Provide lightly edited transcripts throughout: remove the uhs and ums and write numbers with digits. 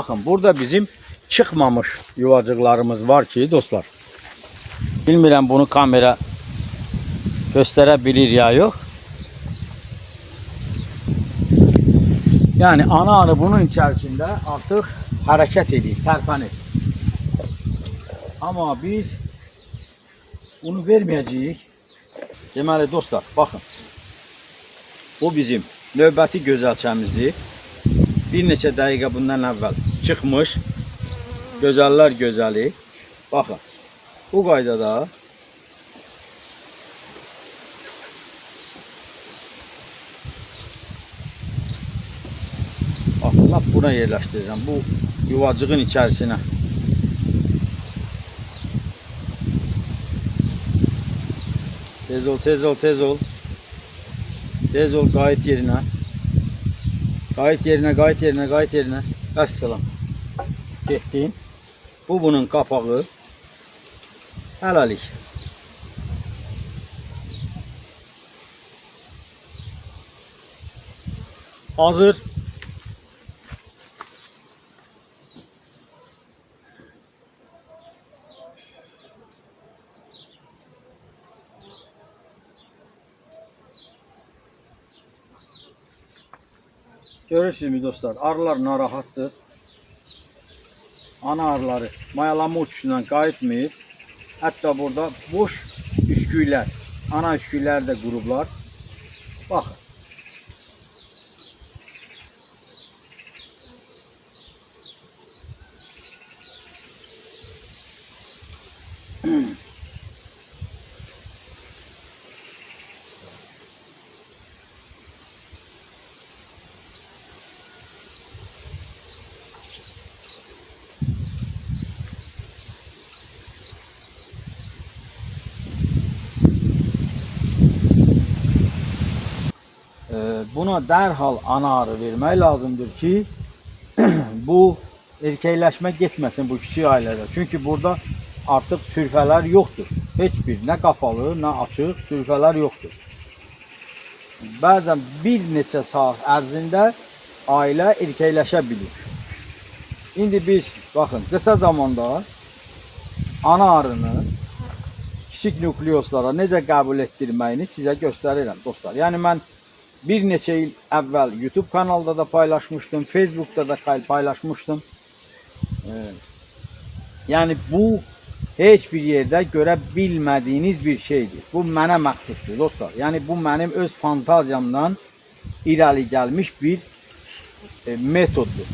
Bakın burada bizim çıkmamış yuvacıklarımız var ki dostlar. Bilmirəm bunu kamera gösterebilir ya yok. Yani ana arı bunun içerisinde artık hareket ediyor, terpenir. Ama biz bunu vermeyeceğiz. Deməli dostlar, bakın. Bu bizim növbəti gözəlçəmizdir. Bir neçə dəqiqə bundan əvvəl çıxmış. Gözəllər gözəli. Bakın. Bu qaydada bakın, lap buna yerləşdirəcəm. Bu yuvacığın içərisinə. Tez ol, tez ol, tez ol. Tez ol, qayıt yerinə. Qayıt yerinə, qayıt yerinə, qayıt yerinə. Vəssalam. Getdin. Bu bunun qapağı. Hələlik. Hazır. Görürsünüz dostlar, arılar narahatdır. Ana arıları mayalama uçuşundan qayıtmayıb. Hətta burada boş üsküylər, ana üsküylər də qurublar. Baxın. Buna dərhal ana arı vermək lazımdır ki, bu erkəkləşmə getməsin bu kiçik ailədə. Çünki burada artıq sürfələr yoxdur. Heç bir, nə qapalı, nə açıq sürfələr yoxdur. Bəzən bir neçə saat ərzində ailə erkəkləşə bilir. İndi biz, baxın, qısa zamanda ana arını kiçik nukleoslara necə qəbul etdirməyini sizə göstərirəm dostlar. Yəni mən bir neçə il əvvəl YouTube kanalda da paylaşmışdım, Facebook'da da paylaşmışdım. Yəni bu heç bir yerdə görə bilmədiyiniz bir şeydir. Bu mənə məxsusdur dostlar. Yəni bu mənim öz fantaziyamdan irəli gəlmiş bir metoddur.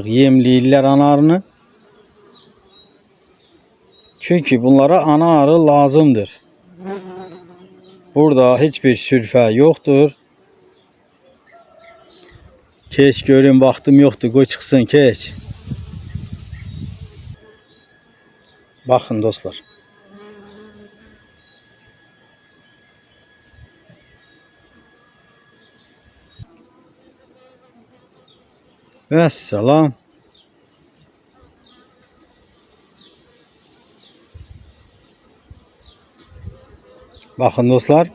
Yemləyirlər ana arını. Çünki bunlara ana arı lazımdır. Burada heç bir sürfə yoxdur. Keç görün, vaxtım yoxdur. Qoy çıxsın, keç. Baxın dostlar. Vəssalam. Baxın dostlar.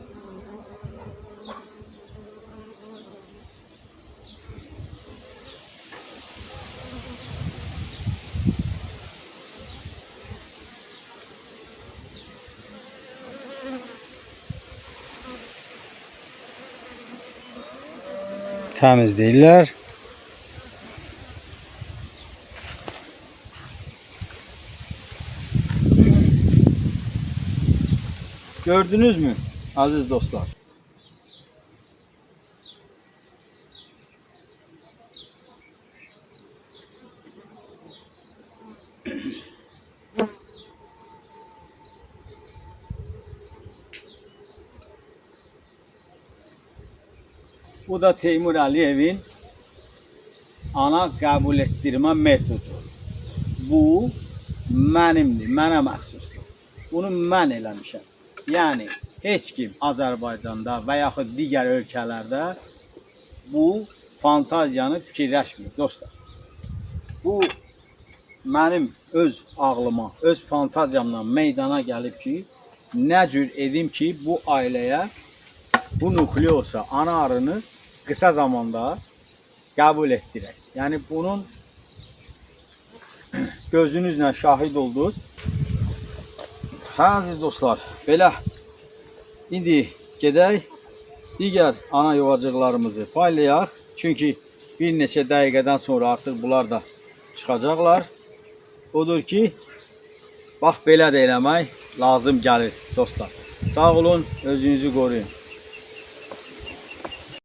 Təmiz deyirlər. Gördünüz mü aziz dostlar? Bu da Teymur Əliyevin ana qəbul etdirmə metodu. Bu mənimdir, mənə məxsusdur. Bunu mən eləmişəm. Yəni heç kim Azərbaycanda və yaxud digər ölkələrdə bu fantaziyanı fikirləşmir dostlar. Bu mənim öz ağlıma, öz fantaziyamdan meydana gəlib ki, nə cür edim ki, bu ailəyə bu nukleosa, ana arını qısa zamanda qəbul etdirək. Yəni bunun gözünüzlə şahid oldunuz. Hə əziz dostlar, belə indi gedək digər ana yuvacıqlarımızı paylayaq. Çünki bir neçə dəqiqədən sonra artıq bunlar da çıxacaqlar. Odur ki, bax belə də eləmək lazım gəlir dostlar. Sağ olun, özünüzü qoruyun.